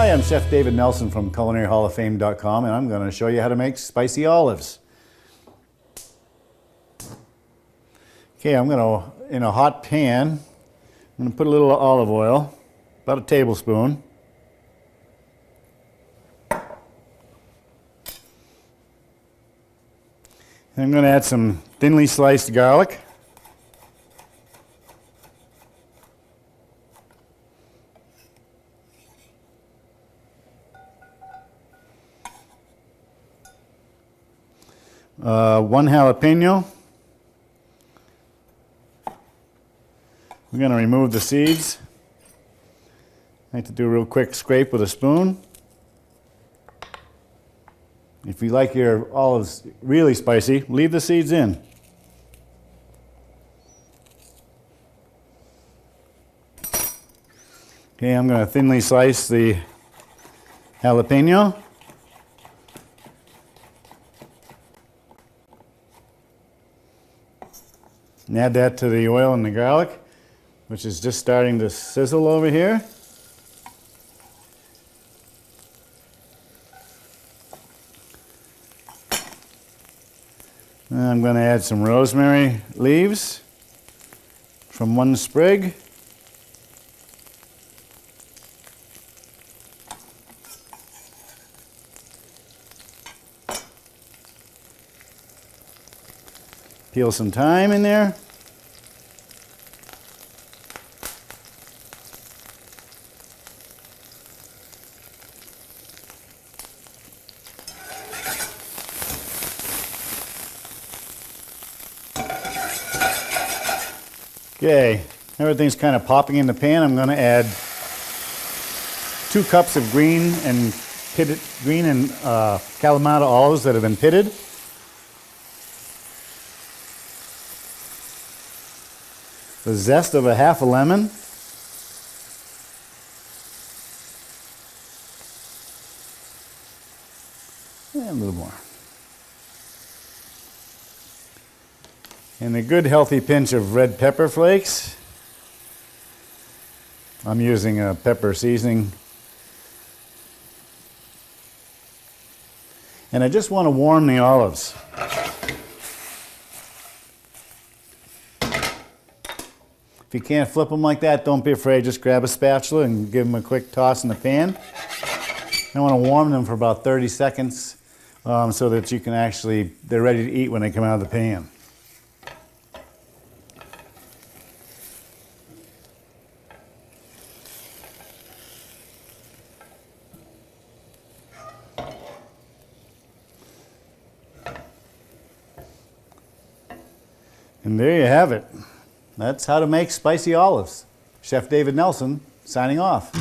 Hi, I'm Chef David Nelson from culinaryhallofame.com, and I'm going to show you how to make spicy olives. Okay, I'm going to, in a hot pan, I'm going to put a little olive oil, about a tablespoon. And I'm going to add some thinly sliced garlic. One jalapeno. We're going to remove the seeds. I like to do a real quick scrape with a spoon. If you like your olives really spicy, leave the seeds in. Okay, I'm going to thinly slice the jalapeno. And add that to the oil and the garlic, which is just starting to sizzle over here. And I'm going to add some rosemary leaves from one sprig. Peel some thyme in there. Okay, everything's kind of popping in the pan. I'm going to add 2 cups of green and Kalamata olives that have been pitted. The zest of a half a lemon. And a little more. And a good healthy pinch of red pepper flakes. I'm using a pepper seasoning. And I just want to warm the olives. If you can't flip them like that, don't be afraid. Just grab a spatula and give them a quick toss in the pan. I want to warm them for about 30 seconds so that you can actually, they're ready to eat when they come out of the pan. And there you have it. That's how to make spicy olives. Chef David Nelson, signing off.